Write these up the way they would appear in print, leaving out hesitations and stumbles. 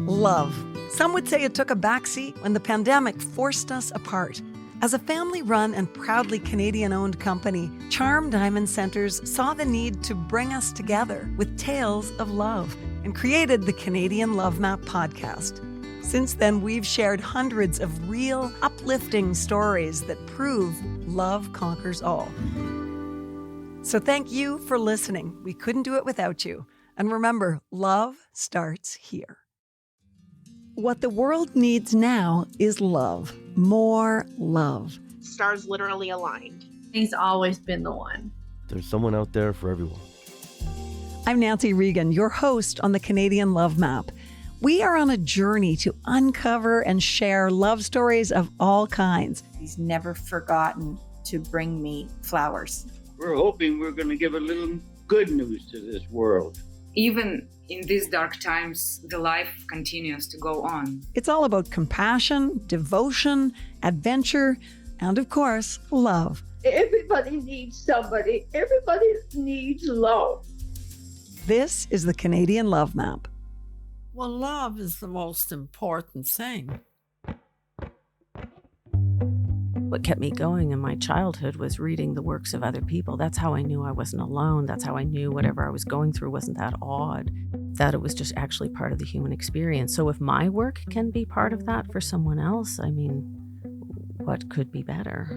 Love. Some would say it took a backseat when the pandemic forced us apart. As a family-run and proudly Canadian-owned company, Charm Diamond Centers saw the need to bring us together with tales of love and created the Canadian Love Map podcast. Since then, we've shared hundreds of real, uplifting stories that prove love conquers all. So thank you for listening. We couldn't do it without you. And remember, love starts here. What the world needs now is love. More love. Stars literally aligned. He's always been the one. There's someone out there for everyone. I'm Nancy Regan, your host on the Canadian Love Map. We are on a journey to uncover and share love stories of all kinds. He's never forgotten to bring me flowers. We're hoping we're going to give a little good news to this world. Even in these dark times, the life continues to go on. It's all about compassion, devotion, adventure, and of course, love. Everybody needs somebody. Everybody needs love. This is the Canadian Love Map. Well, love is the most important thing. What kept me going in my childhood was reading the works of other people. That's how I knew I wasn't alone. That's how I knew whatever I was going through wasn't that odd, that it was just actually part of the human experience. So if my work can be part of that for someone else, I mean, what could be better?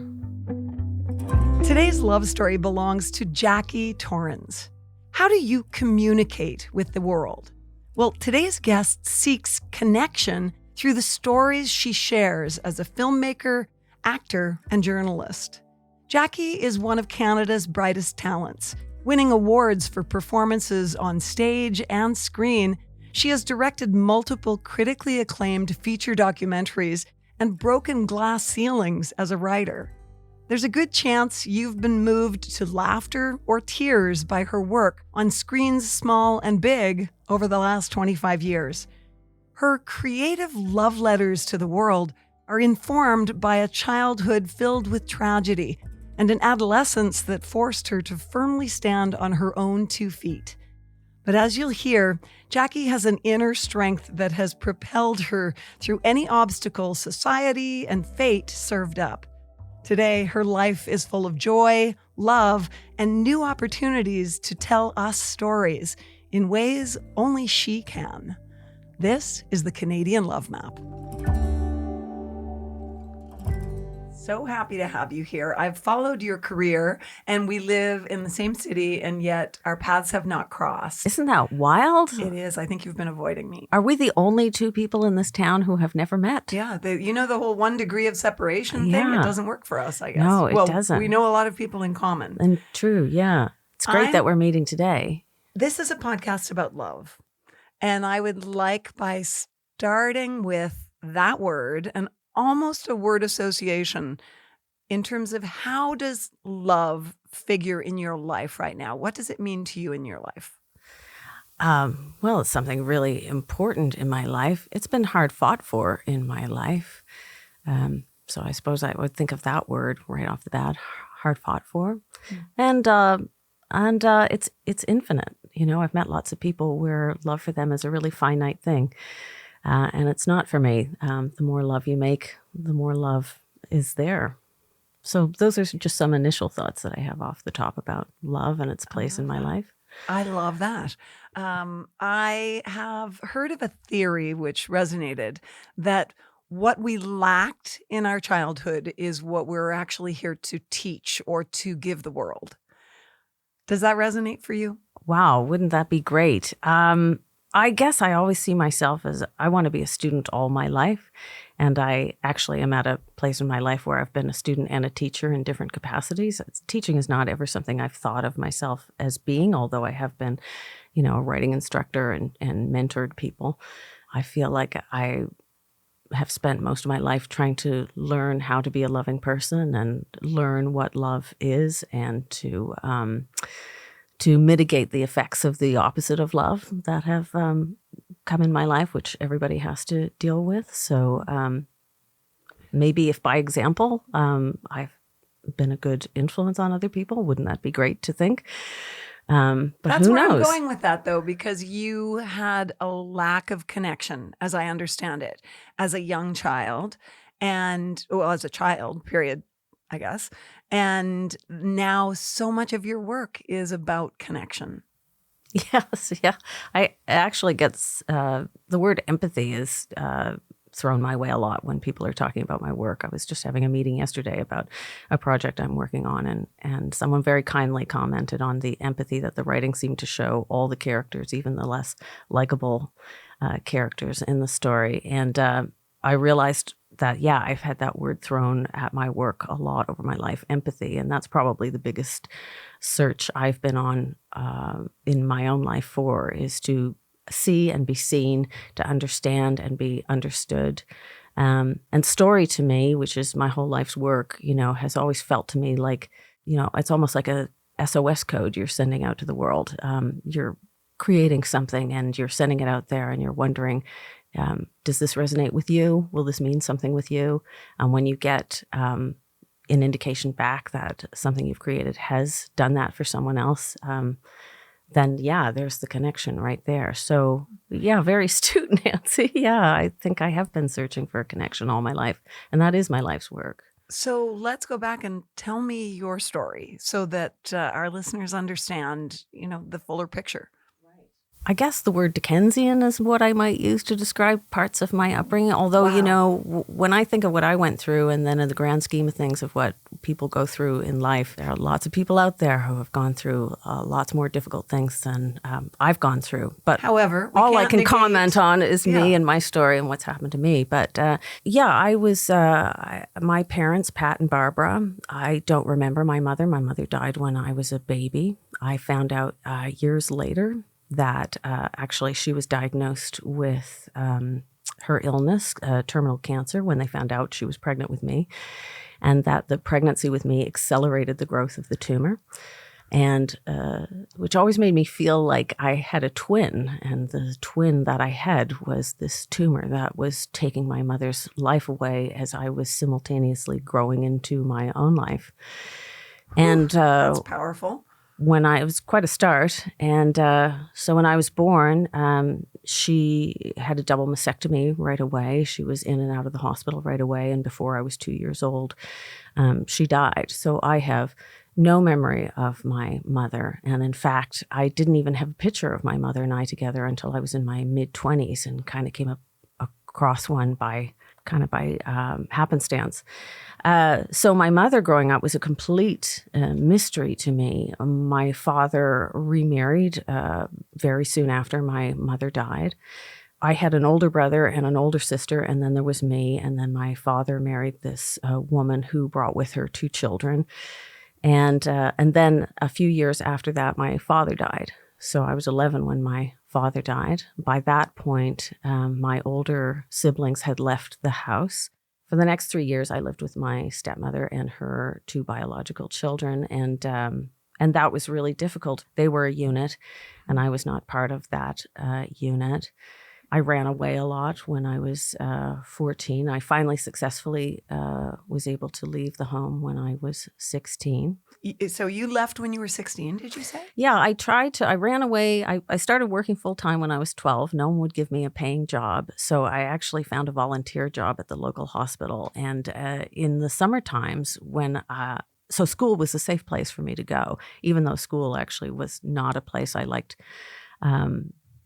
Today's love story belongs to Jackie Torrens. How do you communicate with the world? Well, today's guest seeks connection through the stories she shares as a filmmaker, actor, and journalist. Jackie is one of Canada's brightest talents. Winning awards for performances on stage and screen, she has directed multiple critically acclaimed feature documentaries and broken glass ceilings as a writer. There's a good chance you've been moved to laughter or tears by her work on screens small and big over the last 25 years. Her creative love letters to the world are informed by a childhood filled with tragedy and an adolescence that forced her to firmly stand on her own 2 feet. But as you'll hear, Jackie has an inner strength that has propelled her through any obstacle society and fate served up. Today, her life is full of joy, love, and new opportunities to tell us stories in ways only she can. This is the Canadian Love Map. So happy to have you here. I've followed your career and we live in the same city and yet our paths have not crossed. Isn't that wild? It is. I think you've been avoiding me. Are we the only 2 people in this town who have never met? Yeah. The whole 1 degree of separation thing, it doesn't work for us, I guess. No, it doesn't. We know a lot of people in common. And true, yeah. It's great that we're meeting today. This is a podcast about love. And I would like by starting with that word and almost a word association in terms of how does love figure in your life right now? What does it mean to you in your life? Well, it's something really important in my life. It's been hard fought for in my life. So I suppose I would think of that word right off the bat, hard fought for. Mm. And it's infinite. You know, I've met lots of people where love for them is a really finite thing. And it's not for me. The more love you make, the more love is there. So those are just some initial thoughts that I have off the top about love and its place in my life. I love that. I have heard of a theory which resonated that what we lacked in our childhood is what we're actually here to teach or to give the world. Does that resonate for you? Wow, wouldn't that be great? I guess I always see myself as I want to be a student all my life. And I actually am at a place in my life where I've been a student and a teacher in different capacities. Teaching is not ever something I've thought of myself as being, although I have been, a writing instructor and mentored people. I feel like I have spent most of my life trying to learn how to be a loving person and learn what love is and to mitigate the effects of the opposite of love that have come in my life, which everybody has to deal with. So maybe if by example, I've been a good influence on other people, wouldn't that be great to think? But That's who where knows? I'm going with that, though, because you had a lack of connection, as I understand it, as a young child and, well, as a child, period, I guess. And now so much of your work is about connection. Yes, yeah. I actually gets the word empathy is thrown my way a lot when people are talking about my work. I was just having a meeting yesterday about a project I'm working on, and someone very kindly commented on the empathy that the writing seemed to show all the characters, even the less likable characters in the story. And I realized that, yeah, I've had that word thrown at my work a lot over my life, empathy. And that's probably the biggest search I've been on in my own life for, is to see and be seen, to understand and be understood. And story to me, which is my whole life's work, has always felt to me like, it's almost like a SOS code you're sending out to the world. You're creating something and you're sending it out there and you're wondering, does this resonate with you? Will this mean something with you? And when you get an indication back that something you've created has done that for someone else, then yeah, there's the connection right there. So yeah, very astute, Nancy. Yeah, I think I have been searching for a connection all my life, and that is my life's work. So let's go back and tell me your story so that our listeners understand, the fuller picture. I guess the word Dickensian is what I might use to describe parts of my upbringing. Although, Wow. When I think of what I went through, and then in the grand scheme of things of what people go through in life, there are lots of people out there who have gone through lots more difficult things than I've gone through. But however, all I can comment on is me and my story and what's happened to me. But I was, my parents, Pat and Barbara, I don't remember my mother. My mother died when I was a baby. I found out years later that actually she was diagnosed with her illness, terminal cancer, when they found out she was pregnant with me, and that the pregnancy with me accelerated the growth of the tumor, and which always made me feel like I had a twin, and the twin that I had was this tumor that was taking my mother's life away as I was simultaneously growing into my own life. And that's powerful. It was quite a start. And so when I was born, she had a double mastectomy right away. She was in and out of the hospital right away. And before I was 2 years old, she died. So I have no memory of my mother. And in fact, I didn't even have a picture of my mother and I together until I was in my mid-20s, and kind of came across one by happenstance. So my mother growing up was a complete mystery to me. My father remarried very soon after my mother died. I had an older brother and an older sister, and then there was me. And then my father married this woman who brought with her 2 children. And then a few years after that, my father died. So I was 11 when my father died. By that point, my older siblings had left the house. For the next 3 years, I lived with my stepmother and her 2 biological children, and that was really difficult. They were a unit, and I was not part of that unit. I ran away a lot when I was 14. I finally successfully was able to leave the home when I was 16. So you left when you were 16, did you say? Yeah, I ran away. I started working full time when I was 12. No one would give me a paying job. So I actually found a volunteer job at the local hospital. And in the summer times so school was a safe place for me to go, even though school actually was not a place I liked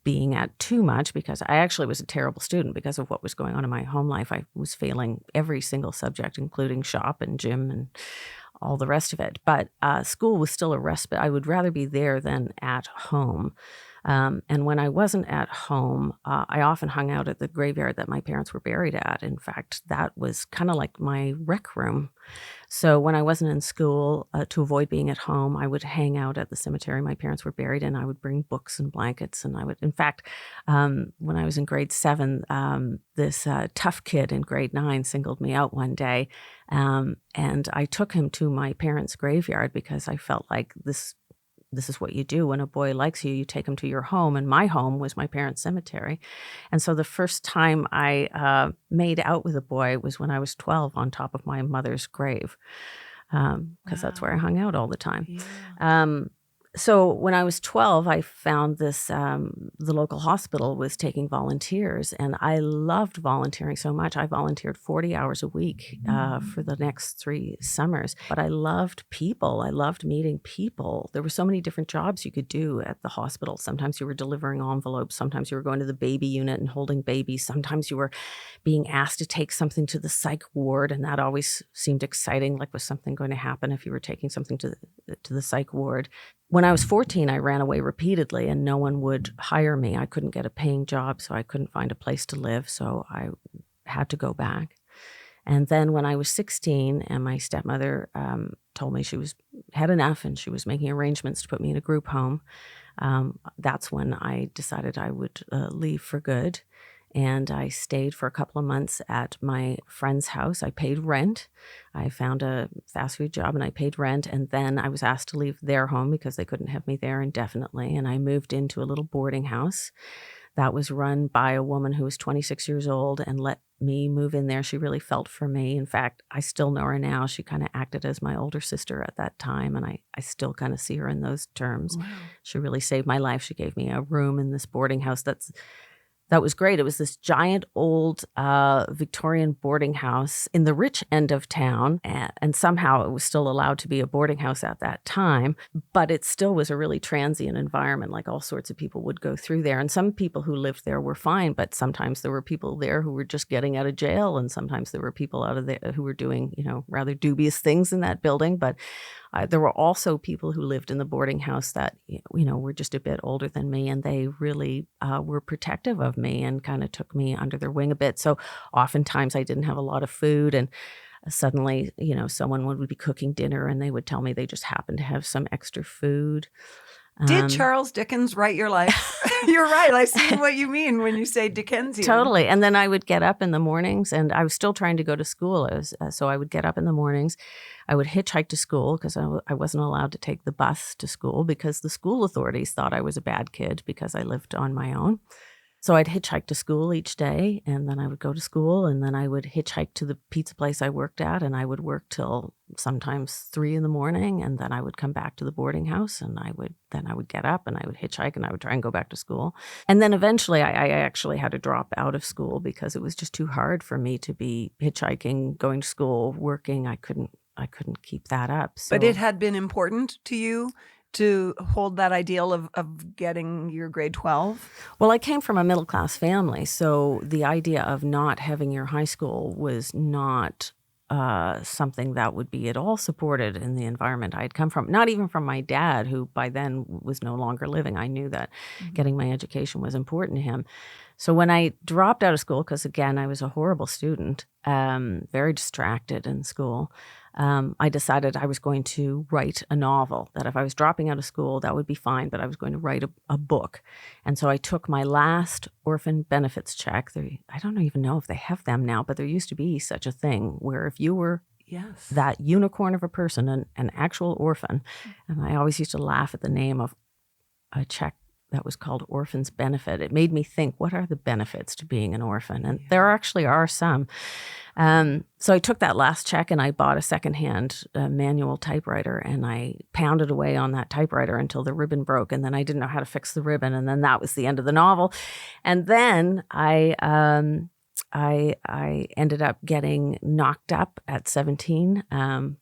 being at too much, because I actually was a terrible student because of what was going on in my home life. I was failing every single subject, including shop and gym and all the rest of it. But school was still a respite. I would rather be there than at home. And when I wasn't at home, I often hung out at the graveyard that my parents were buried at. In fact, that was kind of like my rec room. So when I wasn't in school, to avoid being at home, I would hang out at the cemetery my parents were buried in. I would bring books and blankets. And in fact, when I was in grade 7, this tough kid in grade 9 singled me out one day. And I took him to my parents' graveyard because I felt like this is what you do when a boy likes you. You take him to your home, and my home was my parents' cemetery. And so the first time I made out with a boy was when I was 12 on top of my mother's grave, because that's where I hung out all the time. Yeah. So when I was 12, I found this, the local hospital was taking volunteers, and I loved volunteering so much. I volunteered 40 hours a week for the next 3 summers. But I loved people. I loved meeting people. There were so many different jobs you could do at the hospital. Sometimes you were delivering envelopes. Sometimes you were going to the baby unit and holding babies. Sometimes you were being asked to take something to the psych ward, and that always seemed exciting, like was something going to happen if you were taking something to the psych ward. When I was 14, I ran away repeatedly and no one would hire me. I couldn't get a paying job, so I couldn't find a place to live, so I had to go back. And then when I was 16 and my stepmother told me she had enough and she was making arrangements to put me in a group home, that's when I decided I would leave for good. And I stayed for a couple of months at my friend's house. I paid rent. I found a fast food job and I paid rent. And then I was asked to leave their home because they couldn't have me there indefinitely. And I moved into a little boarding house that was run by a woman who was 26 years old and let me move in there. She really felt for me. In fact, I still know her now. She kind of acted as my older sister at that time. And I still kind of see her in those terms. Wow. She really saved my life. She gave me a room in this boarding house that was great. It was this giant old Victorian boarding house in the rich end of town. And somehow it was still allowed to be a boarding house at that time. But it still was a really transient environment. Like all sorts of people would go through there. And some people who lived there were fine. But sometimes there were people there who were just getting out of jail. And sometimes there were people out of there who were doing, rather dubious things in that building. But there were also people who lived in the boarding house that, were just a bit older than me, and they really were protective of me and kind of took me under their wing a bit. So oftentimes I didn't have a lot of food, and suddenly, someone would be cooking dinner and they would tell me they just happened to have some extra food. Did Charles Dickens write your life? You're right. I see what you mean when you say Dickensian. Totally. And then I would get up in the mornings, and I was still trying to go to school. So I would get up in the mornings. I would hitchhike to school because I wasn't allowed to take the bus to school because the school authorities thought I was a bad kid because I lived on my own. So I'd hitchhike to school each day, and then I would go to school, and then I would hitchhike to the pizza place I worked at, and I would work till sometimes 3 a.m, and then I would come back to the boarding house, and I would get up, and I would hitchhike, and I would try and go back to school. And then eventually I actually had to drop out of school because it was just too hard for me to be hitchhiking, going to school, working. I couldn't keep that up. So. But it had been important to you to hold that ideal of getting your grade 12? Well, I came from a middle-class family, so the idea of not having your high school was not something that would be at all supported in the environment I'd come from. Not even from my dad, who by then was no longer living. I knew that getting my education was important to him. So when I dropped out of school, because again, I was a horrible student, very distracted in school, I decided I was going to write a novel, that if I was dropping out of school, that would be fine, but I was going to write a book. And so I took my last orphan benefits check. I don't even know if they have them now, but there used to be such a thing where if you were that unicorn of a person, an actual orphan, and I always used to laugh at the name of a check that was called Orphan's Benefit. It made me think, what are the benefits to being an orphan? And there actually are some. So I took that last check and I bought a secondhand manual typewriter, and I pounded away on that typewriter until the ribbon broke, and then I didn't know how to fix the ribbon, and then that was the end of the novel. And then I ended up getting knocked up at 17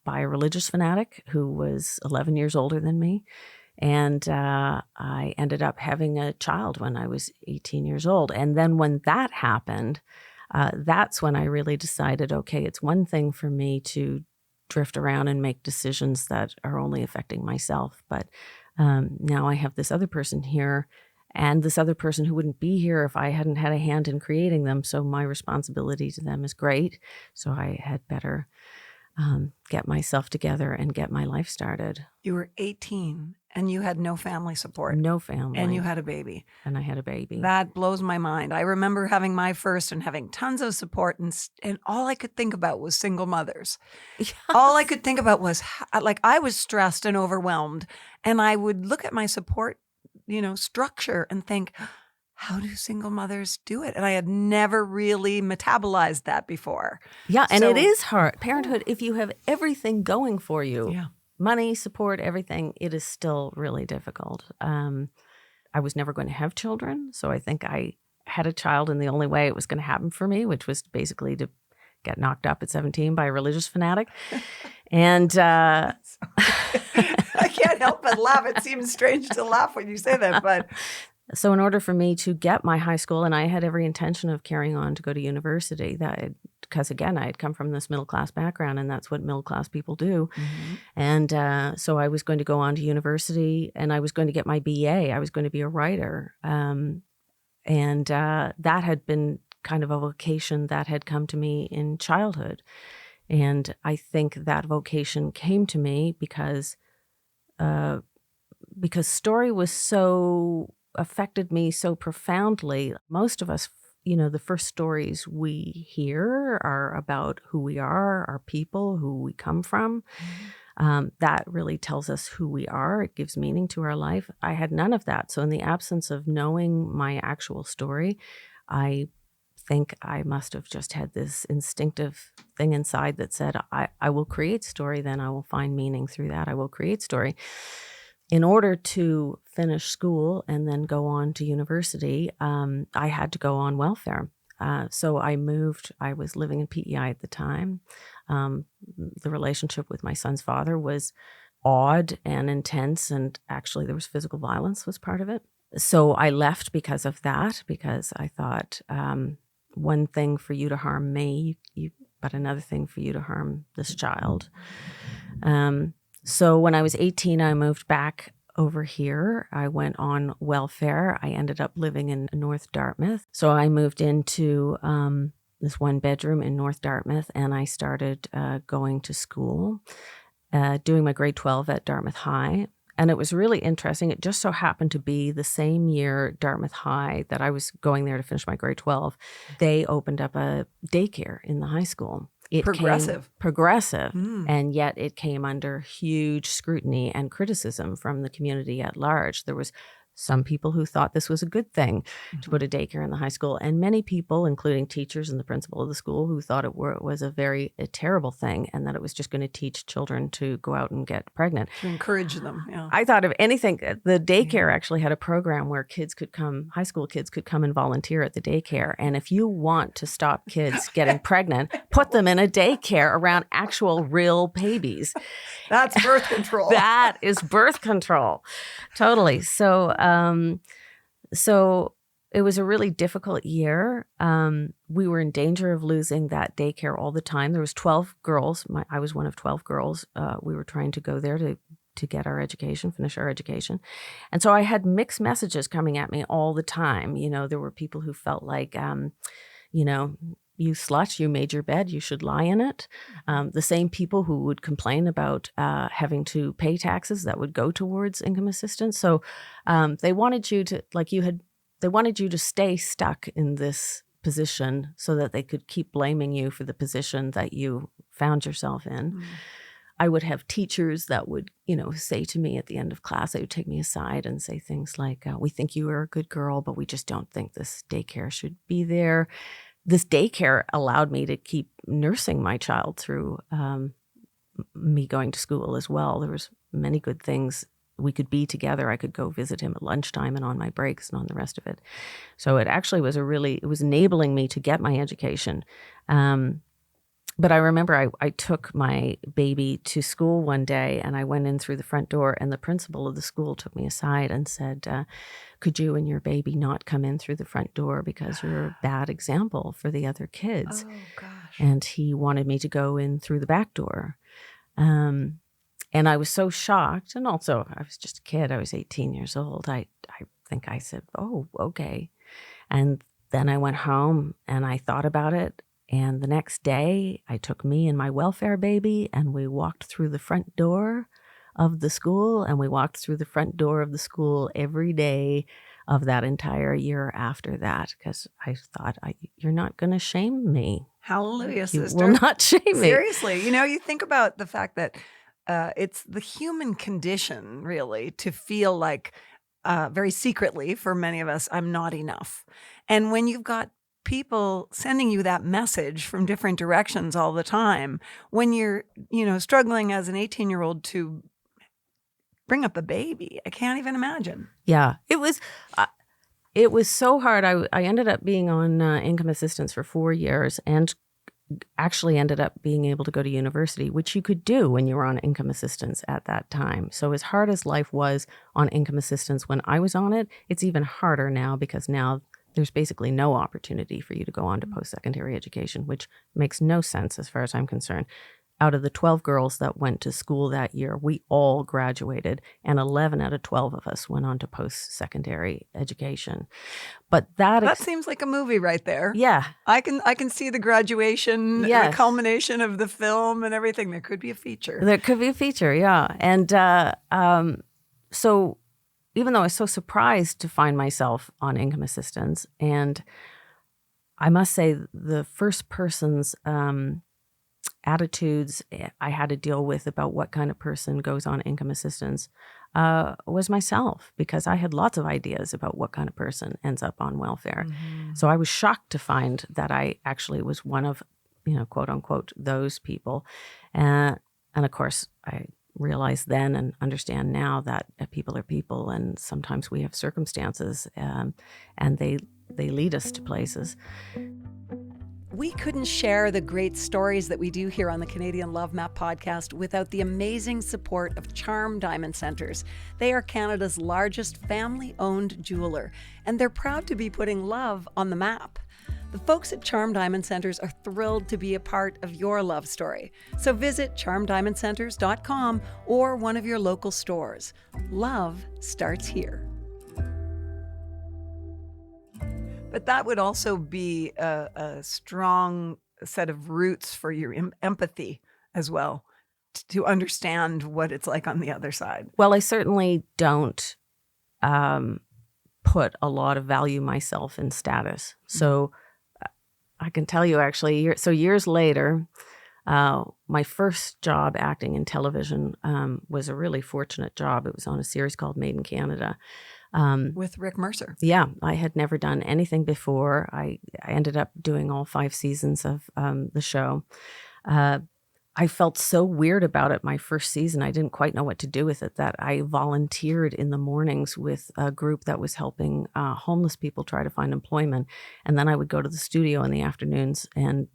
by a religious fanatic who was 11 years older than me. And I ended up having a child when I was 18 years old. And then when that happened, that's when I really decided, okay, it's one thing for me to drift around and make decisions that are only affecting myself. But now I have this other person here, and this other person who wouldn't be here if I hadn't had a hand in creating them. So my responsibility to them is great. So I had better get myself together and get my life started. You were 18 and you had no family support. No family. And you had a baby. And I had a baby. That blows my mind. I remember having my first and having tons of support, and all I could think about was single mothers. Yes. All I could think about was, I was stressed and overwhelmed, and I would look at my support, structure and think, how do single mothers do it? And I had never really metabolized that before. Yeah, and it is hard. Parenthood, if you have everything going for you, money, support, everything, it is still really difficult. I was never going to have children, so I think I had a child in the only way it was going to happen for me, which was basically to get knocked up at 17 by a religious fanatic. And I can't help but laugh. It seems strange to laugh when you say that, but so in order for me to get my high school, and I had every intention of carrying on to go to university, because again, I had come from this middle-class background, and that's what middle-class people do. Mm-hmm. And so I was going to go on to university, and I was going to get my BA. I was going to be a writer. And that had been kind of a vocation that had come to me in childhood. And I think that vocation came to me because story was so affected me so profoundly. Most of us, the first stories we hear are about who we are, our people, who we come from. That really tells us who we are. It gives meaning to our life. I had none of that. So in the absence of knowing my actual story, I think I must have just had this instinctive thing inside that said, I will create story, then I will find meaning through that. I will create story. In order to finish school and then go on to university, I had to go on welfare. So I moved. I was living in PEI at the time. The relationship with my son's father was odd and intense, and actually there was physical violence was part of it. So I left because of that, because I thought, one thing for you to harm me, but another thing for you to harm this child. So when I was 18, I moved back over here. I went on welfare. I ended up living in North Dartmouth. So I moved into this one bedroom in North Dartmouth, and I started going to school, doing my grade 12 at Dartmouth High. And it was really interesting. It just so happened to be the same year Dartmouth High that I was going there to finish my grade 12. They opened up a daycare in the high school. Progressive. And yet it came under huge scrutiny and criticism from the community at large. There was some people who thought this was a good thing to put a daycare in the high school, and many people, including teachers and the principal of the school, who thought it was a terrible thing, and that it was just going to teach children to go out and get pregnant. To encourage them, yeah. I thought, if anything, the daycare actually had a program where high school kids could come and volunteer at the daycare. And if you want to stop kids getting pregnant, put them in a daycare around actual real babies. That's birth control. That is birth control. Totally. So it was a really difficult year. We were in danger of losing that daycare all the time. There was 12 girls. I was one of 12 girls. We were trying to go there to get our education, finish our education. And so I had mixed messages coming at me all the time. There were people who felt like, you slut, you made your bed, you should lie in it. The same people who would complain about having to pay taxes that would go towards income assistance. So they wanted you to stay stuck in this position so that they could keep blaming you for the position that you found yourself in. Mm. I would have teachers that would, say to me at the end of class, they would take me aside and say things like, we think you are a good girl, but we just don't think this daycare should be there. This daycare allowed me to keep nursing my child through me going to school as well. There was many good things. We could be together. I could go visit him at lunchtime and on my breaks and on the rest of it. So it actually was it was enabling me to get my education. But I remember I took my baby to school one day, and I went in through the front door, and the principal of the school took me aside and said, could you and your baby not come in through the front door because you're a bad example for the other kids? Oh, gosh. And he wanted me to go in through the back door. And I was so shocked. And also, I was just a kid. I was 18 years old. I think I said, oh, okay. And then I went home and I thought about it. And the next day, I took me and my welfare baby, and we walked through the front door of the school, and we walked through the front door of the school every day of that entire year after that, because I thought, you're not going to shame me. Hallelujah, sister. You will not shame me. Seriously. You think about the fact that it's the human condition, really, to feel like, very secretly, for many of us, I'm not enough. And when you've got people sending you that message from different directions all the time, when you're, struggling as an 18-year-old to bring up a baby. I can't even imagine. Yeah, it was so hard. I ended up being on income assistance for 4 years and actually ended up being able to go to university, which you could do when you were on income assistance at that time. So as hard as life was on income assistance when I was on it, it's even harder now because now there's basically no opportunity for you to go on to post-secondary education, which makes no sense as far as I'm concerned. Out of the 12 girls that went to school that year, we all graduated, and 11 out of 12 of us went on to post-secondary education. But that seems like a movie right there. Yeah. I can see the graduation, the culmination of the film and everything. There could be a feature. There could be a feature, yeah. And so even though I was so surprised to find myself on income assistance, and I must say the first person's attitudes I had to deal with about what kind of person goes on income assistance was myself, because I had lots of ideas about what kind of person ends up on welfare. Mm-hmm. So I was shocked to find that I actually was one of, quote unquote, those people. And of course, I realized then and understand now that people are people, and sometimes we have circumstances and they lead us to places. We couldn't share the great stories that we do here on the Canadian Love Map podcast without the amazing support of Charm Diamond Centres. They are Canada's largest family-owned jeweler, and they're proud to be putting love on the map. The folks at Charm Diamond Centres are thrilled to be a part of your love story. So visit charmdiamondcenters.com or one of your local stores. Love starts here. But that would also be a strong set of roots for your empathy as well, to understand what it's like on the other side. Well, I certainly don't put a lot of value myself in status. So I can tell you actually, years later, my first job acting in television was a really fortunate job. It was on a series called Made in Canada. With Rick Mercer. Yeah, I had never done anything before. I ended up doing all 5 seasons of the show. I felt so weird about it my first season. I didn't quite know what to do with it, that I volunteered in the mornings with a group that was helping homeless people try to find employment. And then I would go to the studio in the afternoons and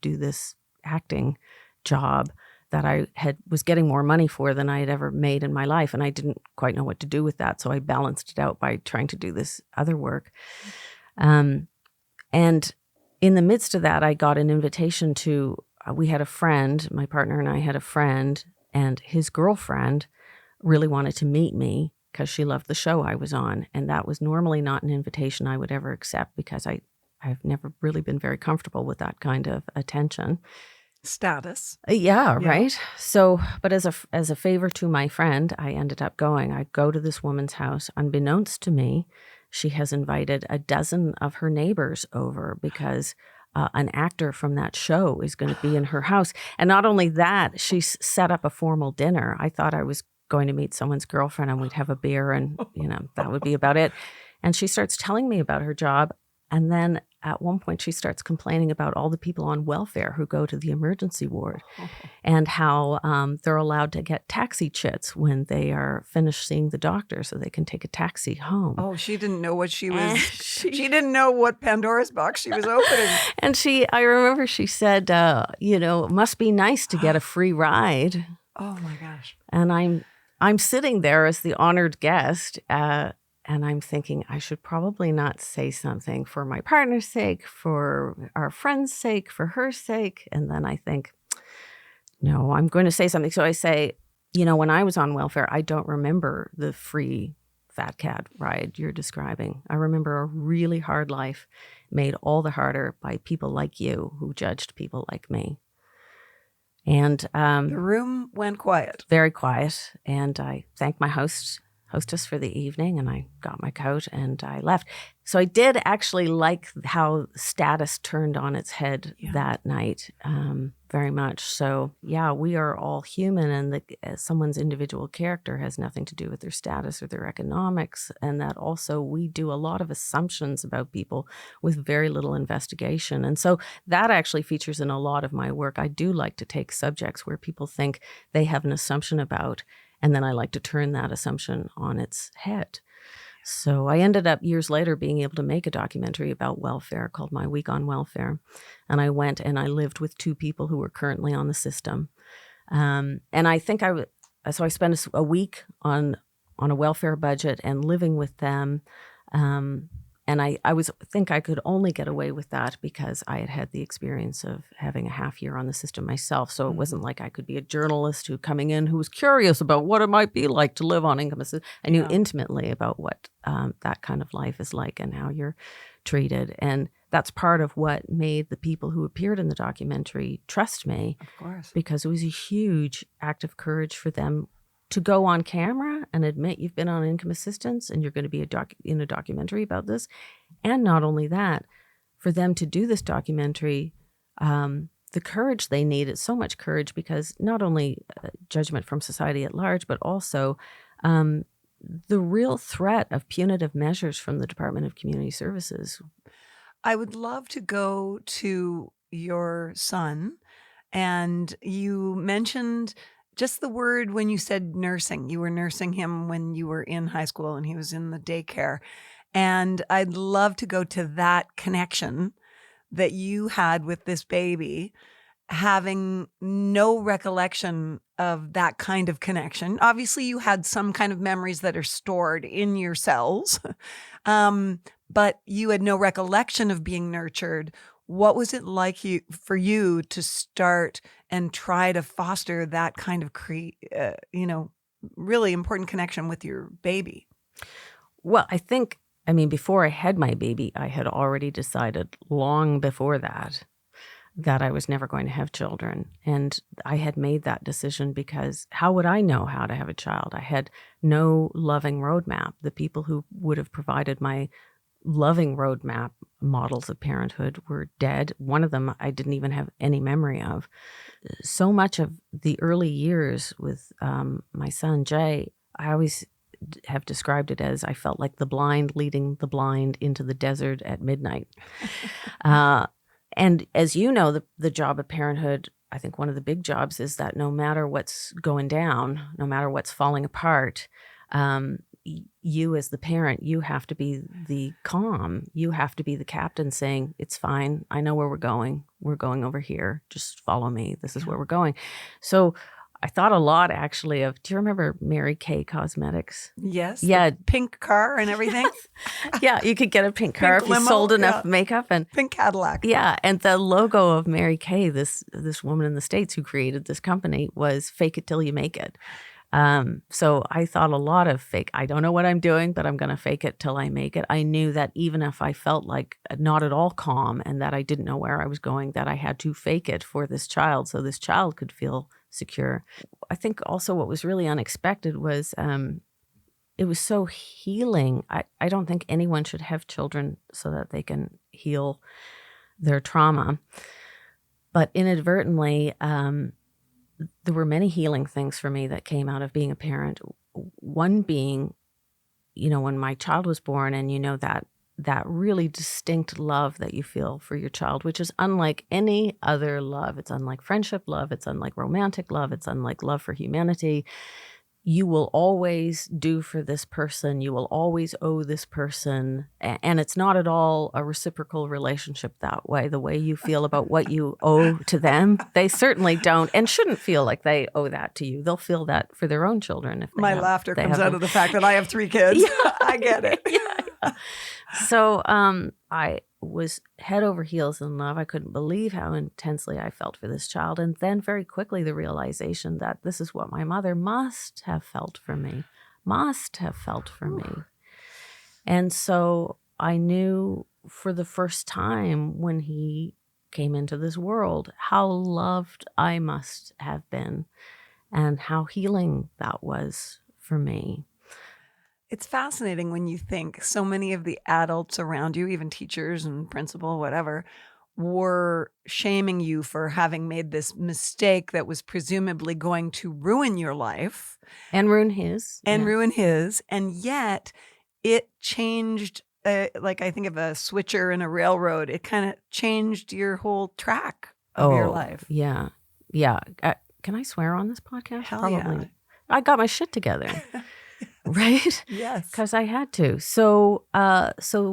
do this acting job that I was getting more money for than I had ever made in my life. And I didn't quite know what to do with that. So I balanced it out by trying to do this other work. And in the midst of that, I got an invitation to, we had a friend, my partner and I had a friend, and his girlfriend really wanted to meet me because she loved the show I was on. And that was normally not an invitation I would ever accept, because I've never really been very comfortable with that kind of attention. Status. Yeah, right. So, but as a favor to my friend, I ended up going. I go to this woman's house. Unbeknownst to me, she has invited a dozen of her neighbors over because an actor from that show is going to be in her house. And not only that, she's set up a formal dinner. I thought I was going to meet someone's girlfriend and we'd have a beer and, that would be about it. And she starts telling me about her job. And then at one point, she starts complaining about all the people on welfare who go to the emergency ward and how they're allowed to get taxi chits when they are finished seeing the doctor so they can take a taxi home. Oh, she didn't know what she was, she didn't know what Pandora's box she was opening. And I remember she said, it must be nice to get a free ride. Oh my gosh. And I'm sitting there as the honored guest, and I'm thinking I should probably not say something for my partner's sake, for our friend's sake, for her sake. And then I think, no, I'm going to say something. So I say, when I was on welfare, I don't remember the free Fat Cat ride you're describing. I remember a really hard life made all the harder by people like you who judged people like me. And the room went quiet. Very quiet. And I thanked my hostess for the evening, and I got my coat and I left. So I did actually like how status turned on its head that night, very much. So yeah, we are all human, and someone's individual character has nothing to do with their status or their economics. And that also we do a lot of assumptions about people with very little investigation. And so that actually features in a lot of my work. I do like to take subjects where people think they have an assumption about And then I like to turn that assumption on its head. So I ended up years later being able to make a documentary about welfare called My Week on Welfare. And I went and I lived with 2 people who were currently on the system. And I think so I spent a week on a welfare budget and living with them. And I think I could only get away with that because I had had the experience of having a half year on the system myself. So it wasn't like I could be a journalist coming in who was curious about what it might be like to live on income assistance. I knew intimately about what that kind of life is like and how you're treated. And that's part of what made the people who appeared in the documentary trust me. Of course. Because it was a huge act of courage for them to go on camera and admit you've been on income assistance and you're going to be in a documentary about this. And not only that, for them to do this documentary, the courage they need, it's so much courage because not only judgment from society at large, but also the real threat of punitive measures from the Department of Community Services. I would love to go to your son. And you mentioned just the word when you said nursing. You were nursing him when you were in high school and he was in the daycare. And I'd love to go to that connection that you had with this baby, having no recollection of that kind of connection. Obviously, you had some kind of memories that are stored in your cells, but you had no recollection of being nurtured. What was it like for you to start and try to foster that kind of, really important connection with your baby? Well, before I had my baby, I had already decided long before that I was never going to have children. And I had made that decision because how would I know how to have a child? I had no loving roadmap. The people who would have provided my loving roadmap models of parenthood were dead. One of them I didn't even have any memory of. So much of the early years with my son Jay, I always have described it as I felt like the blind leading the blind into the desert at midnight. And as you know, the job of parenthood, I think one of the big jobs is that no matter what's going down, no matter what's falling apart, you as the parent, you have to be the calm. You have to be the captain saying, it's fine. I know where we're going. We're going over here. Just follow me. This is where we're going. So I thought a lot actually of, do you remember Mary Kay Cosmetics? Yes. Yeah. Pink car and everything. Yeah. You could get a pink car if you sold enough makeup and pink Cadillac. Yeah. And the logo of Mary Kay, this woman in the States who created this company, was fake it till you make it. So I thought a lot of fake. I don't know what I'm doing, but I'm going to fake it till I make it. I knew that even if I felt like not at all calm and that I didn't know where I was going, that I had to fake it for this child so this child could feel secure. I think also what was really unexpected was it was so healing. I don't think anyone should have children so that they can heal their trauma. But inadvertently, there were many healing things for me that came out of being a parent. One being, when my child was born and that really distinct love that you feel for your child, which is unlike any other love. It's unlike friendship love. It's unlike romantic love. It's unlike love for humanity. You will always do for this person. You will always owe this person. And it's not at all a reciprocal relationship that way. The way you feel about what you owe to them, they certainly don't and shouldn't feel like they owe that to you. They'll feel that for their own children. If my laughter comes out of the fact that I have 3 kids. Yeah. I get it. Yeah. So I was head over heels in love. I couldn't believe how intensely I felt for this child. And then very quickly the realization that this is what my mother must have felt for me. And so I knew for the first time when he came into this world how loved I must have been and how healing that was for me. It's fascinating when you think so many of the adults around you, even teachers and principal, whatever, were shaming you for having made this mistake that was presumably going to ruin your life. And ruin his. And yet it changed, like I think of a switcher in a railroad. It kind of changed your whole track of your life. Yeah. Yeah. Can I swear on this podcast? Hell Probably. Yeah. I got my shit together. Right? Yes. Because I had to. So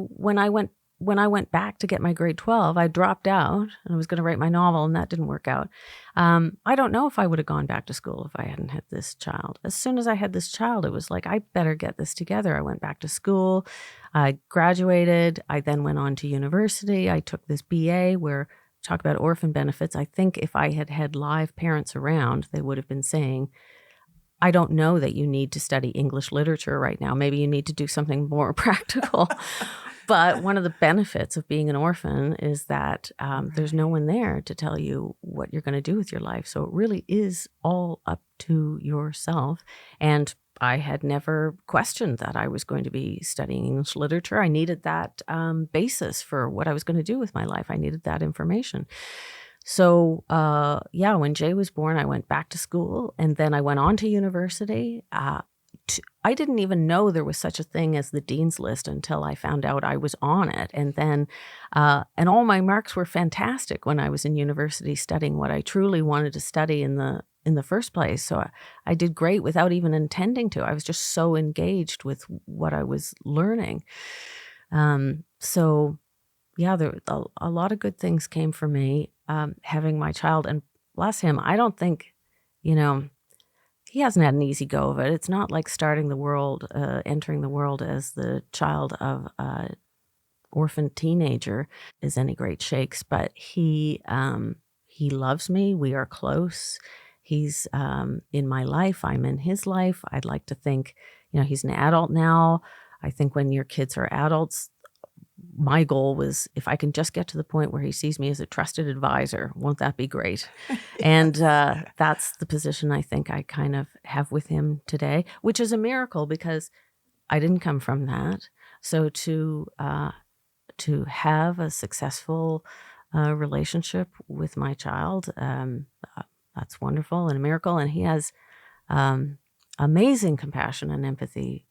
when I went back to get my grade 12, I dropped out and I was going to write my novel, and that didn't work out. I don't know if I would have gone back to school if I hadn't had this child. As soon as I had this child, it was like, I better get this together. I went back to school. I graduated. I then went on to university. I took this BA where talk about orphan benefits. I think if I had had live parents around, they would have been saying, I don't know that you need to study English literature right now. Maybe you need to do something more practical. But one of the benefits of being an orphan is that there's no one there to tell you what you're going to do with your life. So it really is all up to yourself. And I had never questioned that I was going to be studying English literature. I needed that basis for what I was going to do with my life. I needed that information. So, when Jay was born, I went back to school, and then I went on to university. I didn't even know there was such a thing as the Dean's List until I found out I was on it. And then, and all my marks were fantastic when I was in university studying what I truly wanted to study in the first place. So I did great without even intending to. I was just so engaged with what I was learning. There a lot of good things came for me having my child. And bless him, I don't think, he hasn't had an easy go of it. It's not like starting the world, entering the world as the child of an orphan teenager is any great shakes. But he loves me. We are close. He's in my life. I'm in his life. I'd like to think, he's an adult now. I think when your kids are adults, my goal was if I can just get to the point where he sees me as a trusted advisor, won't that be great? And that's the position I think I kind of have with him today, which is a miracle because I didn't come from that. So to have a successful relationship with my child, that's wonderful and a miracle. And he has amazing compassion and empathy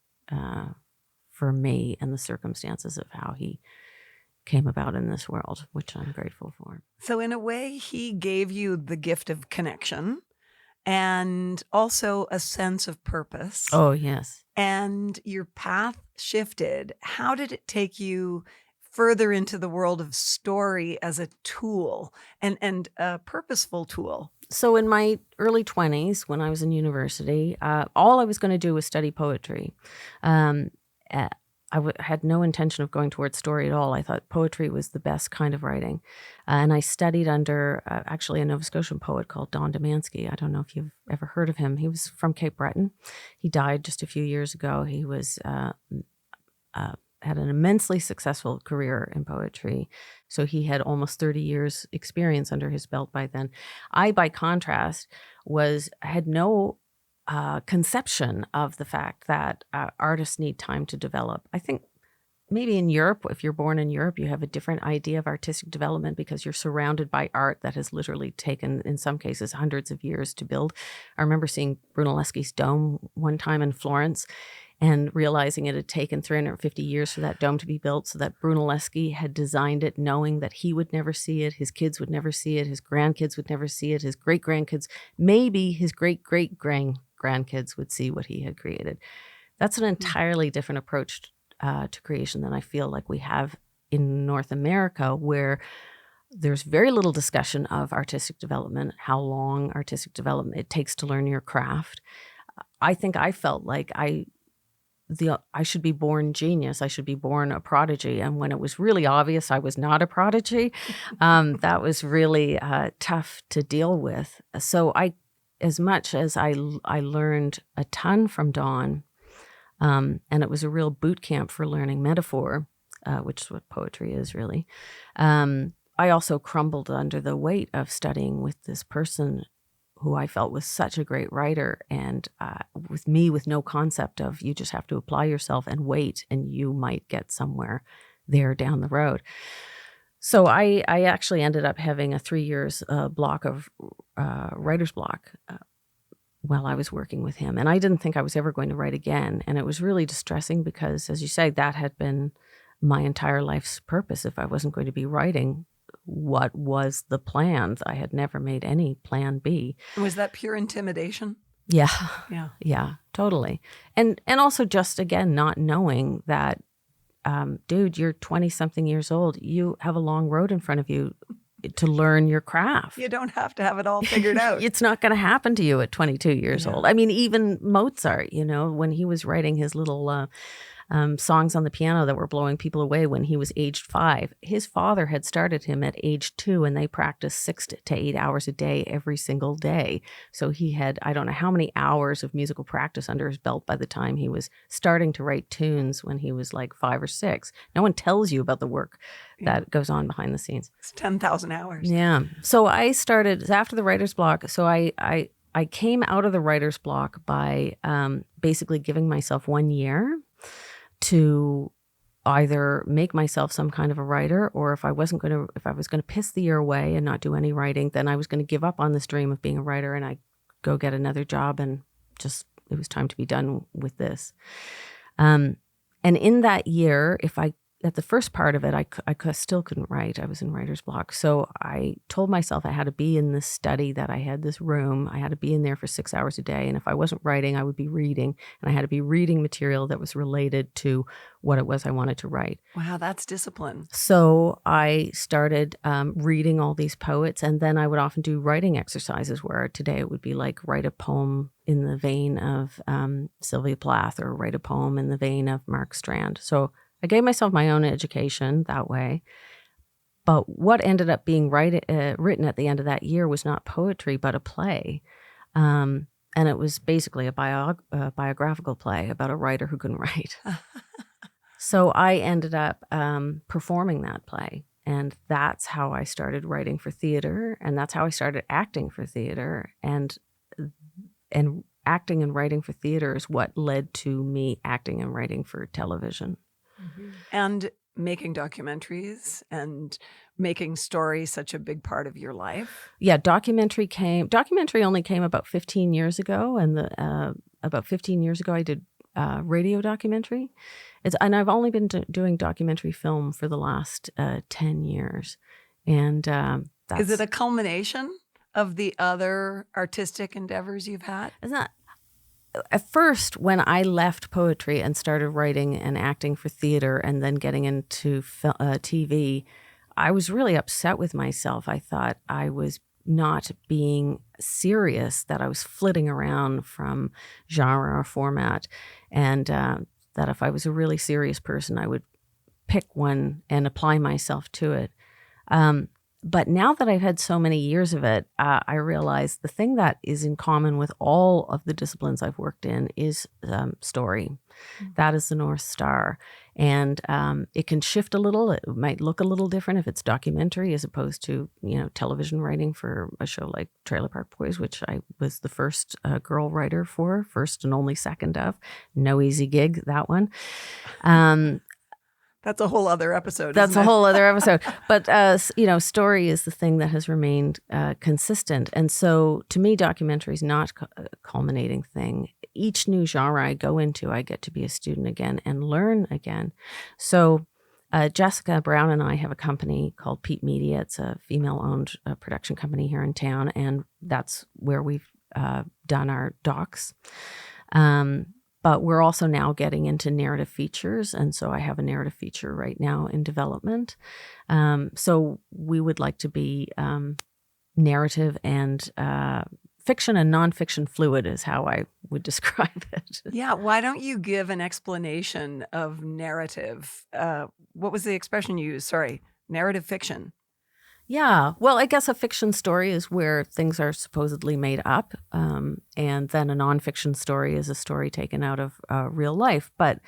for me and the circumstances of how he came about in this world, which I'm grateful for. So in a way, he gave you the gift of connection and also a sense of purpose. Oh, yes. And your path shifted. How did it take you further into the world of story as a tool and a purposeful tool? So in my early 20s, when I was in university, all I was going to do was study poetry. I had no intention of going towards story at all. I thought poetry was the best kind of writing. And I studied under actually a Nova Scotian poet called Don Demansky. I don't know if you've ever heard of him. He was from Cape Breton. He died just a few years ago. He was had an immensely successful career in poetry. So he had almost 30 years experience under his belt by then. I, by contrast, had no conception of the fact that artists need time to develop. I think maybe in Europe, if you're born in Europe, you have a different idea of artistic development because you're surrounded by art that has literally taken, in some cases, hundreds of years to build. I remember seeing Brunelleschi's dome one time in Florence and realizing it had taken 350 years for that dome to be built, so that Brunelleschi had designed it knowing that he would never see it, his kids would never see it, his grandkids would never see it, his great-grandkids, maybe his great-great-grandkids would see what he had created. That's an entirely different approach to creation than I feel like we have in North America, where there's very little discussion of artistic development, how long artistic development it takes to learn your craft. I think I felt like I should be born genius. I should be born a prodigy. And when it was really obvious I was not a prodigy, that was really tough to deal with. So as much as I learned a ton from Don, and it was a real boot camp for learning metaphor, which is what poetry is really, I also crumbled under the weight of studying with this person who I felt was such a great writer, and with no concept of you just have to apply yourself and wait and you might get somewhere there down the road. So I actually ended up having a 3 years block of writer's block while I was working with him. And I didn't think I was ever going to write again. And it was really distressing because, as you say, that had been my entire life's purpose. If I wasn't going to be writing, what was the plan? I had never made any plan B. Was that pure intimidation? Yeah. Yeah. Yeah, totally. And also just, again, not knowing that, dude, you're 20-something years old. You have a long road in front of you to learn your craft. You don't have to have it all figured out. It's not going to happen to you at 22 years old. I mean, even Mozart, when he was writing his little songs on the piano that were blowing people away when he was aged 5, his father had started him at age 2, and they practiced 6 to 8 hours a day every single day. So he had, I don't know how many hours of musical practice under his belt by the time he was starting to write tunes when he was like 5 or 6. No one tells you about the work that goes on behind the scenes. It's 10,000 hours. Yeah. So I started after the writer's block. So I came out of the writer's block by basically giving myself 1 year to either make myself some kind of a writer, or if I was going to piss the year away and not do any writing, then I was going to give up on this dream of being a writer and I go get another job, and just it was time to be done with this. And in that year, at the first part of it, I still couldn't write. I was in writer's block. So I told myself I had to be in this study, that I had this room. I had to be in there for 6 hours a day. And if I wasn't writing, I would be reading. And I had to be reading material that was related to what it was I wanted to write. Wow, that's discipline. So I started reading all these poets. And then I would often do writing exercises where today it would be like write a poem in the vein of Sylvia Plath, or write a poem in the vein of Mark Strand. So I gave myself my own education that way. But what ended up being written at the end of that year was not poetry, but a play. And it was basically a biographical play about a writer who couldn't write. So I ended up performing that play. And that's how I started writing for theater. And that's how I started acting for theater. And acting and writing for theater is what led to me acting and writing for television. Mm-hmm. And making documentaries and making story such a big part of your life. Yeah, documentary only came about 15 years ago. And about 15 years ago, I did radio documentary. And I've only been doing documentary film for the last 10 years. And is it a culmination of the other artistic endeavors you've had? It's not. At first, when I left poetry and started writing and acting for theater and then getting into TV, I was really upset with myself. I thought I was not being serious, that I was flitting around from genre or format, and that if I was a really serious person, I would pick one and apply myself to it. But now that I've had so many years of it, I realize the thing that is in common with all of the disciplines I've worked in is story. Mm-hmm. That is the North Star. And it can shift a little. It might look a little different if it's documentary as opposed to, television writing for a show like Trailer Park Boys, which I was the first girl writer for, first and only second of. No easy gig, that one. That's a whole other episode. That's a whole other episode. But, story is the thing that has remained consistent. And so to me, documentary is not a culminating thing. Each new genre I go into, I get to be a student again and learn again. So Jessica Brown and I have a company called Peep Media. It's a female-owned production company here in town. And that's where we've done our docs. But we're also now getting into narrative features. And so I have a narrative feature right now in development. So we would like to be narrative and fiction and nonfiction fluid is how I would describe it. Yeah. Why don't you give an explanation of narrative? What was the expression you used? Sorry, narrative fiction. Yeah. Well, I guess a fiction story is where things are supposedly made up. And then a nonfiction story is a story taken out of real life. But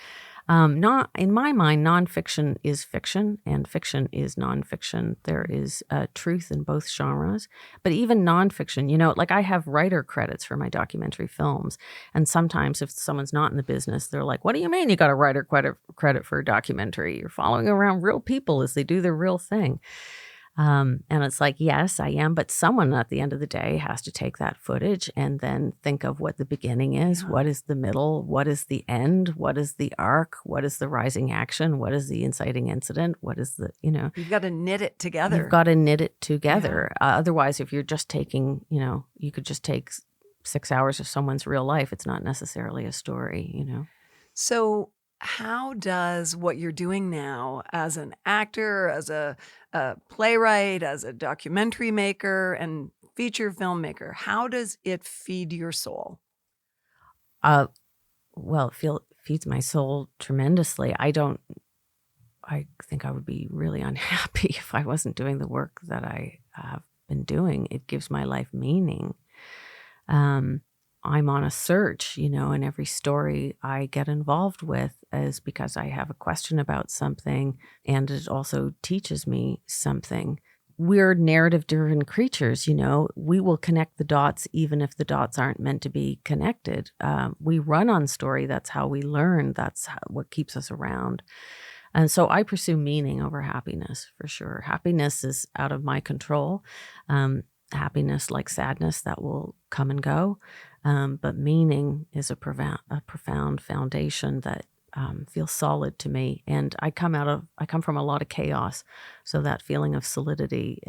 not in my mind, nonfiction is fiction and fiction is nonfiction. There is truth in both genres. But even nonfiction, like I have writer credits for my documentary films. And sometimes if someone's not in the business, they're like, what do you mean you got a writer credit for a documentary? You're following around real people as they do their real thing. And it's like, yes, I am. But someone at the end of the day has to take that footage and then think of what the beginning is. Yeah. What is the middle? What is the end? What is the arc? What is the rising action? What is the inciting incident? What is the, You've got to knit it together. You've got to knit it together. Yeah. Otherwise, if you're just taking, you could just take 6 hours of someone's real life. It's not necessarily a story, you know. So how does what you're doing now as an actor, as a playwright, as a documentary maker and feature filmmaker, how does it feed your soul? Well, it feeds my soul tremendously. I think I would be really unhappy if I wasn't doing the work that I have been doing. It gives my life meaning. I'm on a search, you know, and every story I get involved with is because I have a question about something, and it also teaches me something. We're narrative-driven creatures, you know. We will connect the dots even if the dots aren't meant to be connected. We run on story. That's how we learn. That's what keeps us around. And so I pursue meaning over happiness, for sure. Happiness is out of my control. Happiness, like sadness, that will come and go. But meaning is a profound foundation that feels solid to me. And I come from a lot of chaos, so that feeling of solidity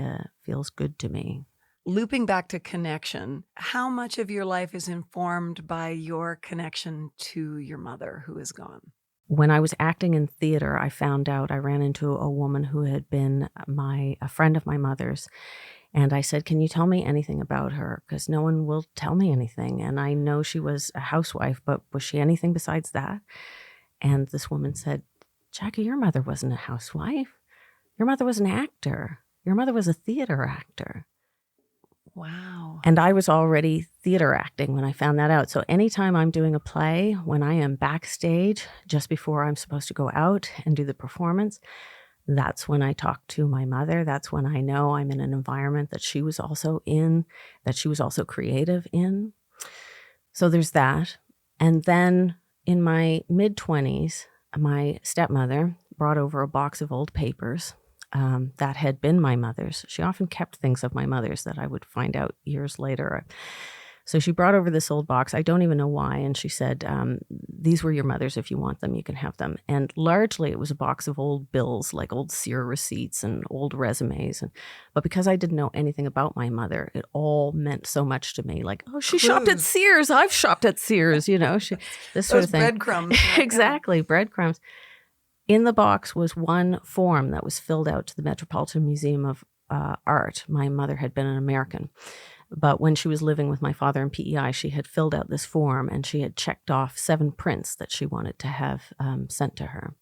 feels good to me. Looping back to connection, how much of your life is informed by your connection to your mother who is gone? When I was acting in theater, I ran into a woman who had been a friend of my mother's. And I said, can you tell me anything about her? Because no one will tell me anything. And I know she was a housewife, but was she anything besides that? And this woman said, Jackie, your mother wasn't a housewife. Your mother was an actor. Your mother was a theater actor. Wow. And I was already theater acting when I found that out. So anytime I'm doing a play, when I am backstage, just before I'm supposed to go out and do the performance, that's when I talk to my mother. That's when I know I'm in an environment that she was also in, that she was also creative in. So there's that. And then in my mid-20s, my stepmother brought over a box of old papers that had been my mother's. She often kept things of my mother's that I would find out years later. So she brought over this old box. I don't even know why. And she said, these were your mother's. If you want them, you can have them. And largely it was a box of old bills, like old SEER receipts and old resumes. But because I didn't know anything about my mother, it all meant so much to me. Like, oh, she shopped at Sears. I've shopped at Sears, you know, this sort of thing. Breadcrumbs. Exactly, breadcrumbs. In the box was one form that was filled out to the Metropolitan Museum of Art. My mother had been an American. But when she was living with my father in PEI, she had filled out this form and she had checked off 7 prints that she wanted to have sent to her.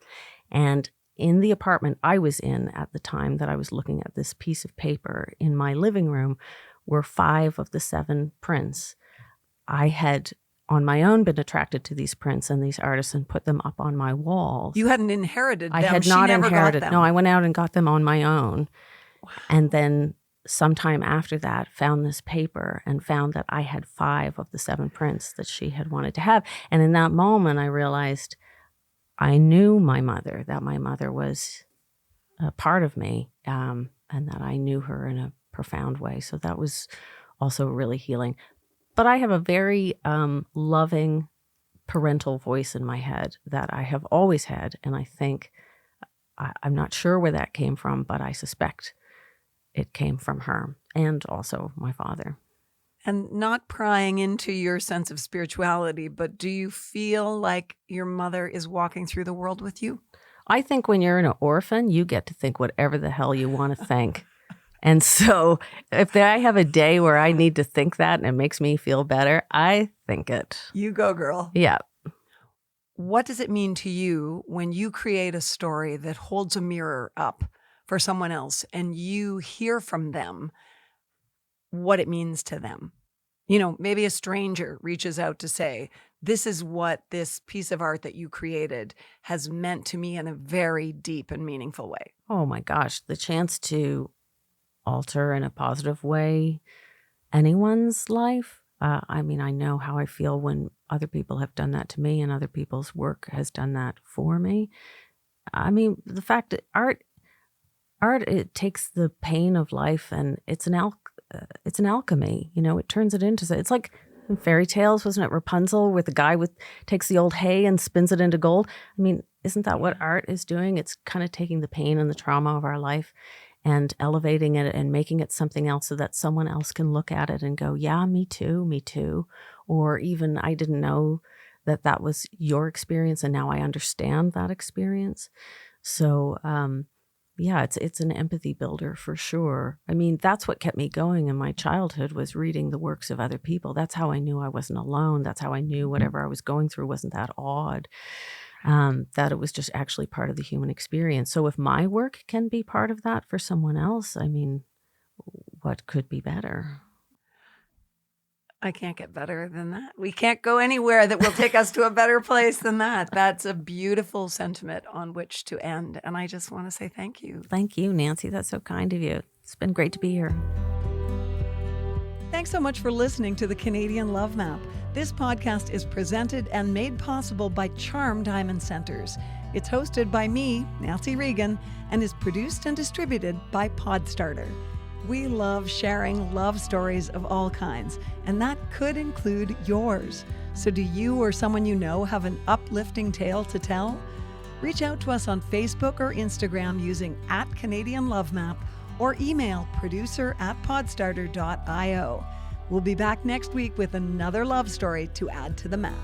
And in the apartment I was in at the time that I was looking at this piece of paper, in my living room were 5 of the 7 prints. I had on my own been attracted to these prints and these artists and put them up on my walls. You hadn't inherited them. I had She not never inherited. got them. No, I went out and got them on my own. Wow. And then sometime after that, found this paper and found that I had 5 of the 7 prints that she had wanted to have. And in that moment, I realized I knew my mother, that my mother was a part of me, and that I knew her in a profound way. So that was also really healing. But I have a very loving parental voice in my head that I have always had. And I think, I'm not sure where that came from, but I suspect it came from her and also my father. And not prying into your sense of spirituality, but do you feel like your mother is walking through the world with you? I think when you're an orphan, you get to think whatever the hell you want to think. And so if I have a day where I need to think that and it makes me feel better, I think it. You go, girl. Yeah. What does it mean to you when you create a story that holds a mirror up for someone else and you hear from them what it means to them? You know, maybe a stranger reaches out to say, this is what this piece of art that you created has meant to me in a very deep and meaningful way. Oh my gosh, the chance to alter in a positive way anyone's life. I mean, I know how I feel when other people have done that to me and other people's work has done that for me. I mean, the fact that art, it takes the pain of life and it's an alchemy. You know, it turns it into, it's like in fairy tales, wasn't it Rapunzel, where the guy takes the old hay and spins it into gold? I mean, isn't that what art is doing? It's kind of taking the pain and the trauma of our life and elevating it and making it something else so that someone else can look at it and go, yeah, me too. Or even, I didn't know that was your experience, and now I understand that experience. So, yeah, it's an empathy builder for sure. I mean, that's what kept me going in my childhood, was reading the works of other people. That's how I knew I wasn't alone. That's how I knew whatever I was going through wasn't that odd, that it was just actually part of the human experience. So if my work can be part of that for someone else, I mean, what could be better? I can't get better than that. We can't go anywhere that will take us to a better place than that. That's a beautiful sentiment on which to end. And I just want to say thank you. Thank you, Nancy. That's so kind of you. It's been great to be here. Thanks so much for listening to the Canadian Love Map. This podcast is presented and made possible by Charm Diamond Centers. It's hosted by me, Nancy Regan, and is produced and distributed by Podstarter. We love sharing love stories of all kinds, and that could include yours. So do you or someone you know have an uplifting tale to tell? Reach out to us on Facebook or Instagram using @CanadianLoveMap or email producer@podstarter.io. We'll be back next week with another love story to add to the map.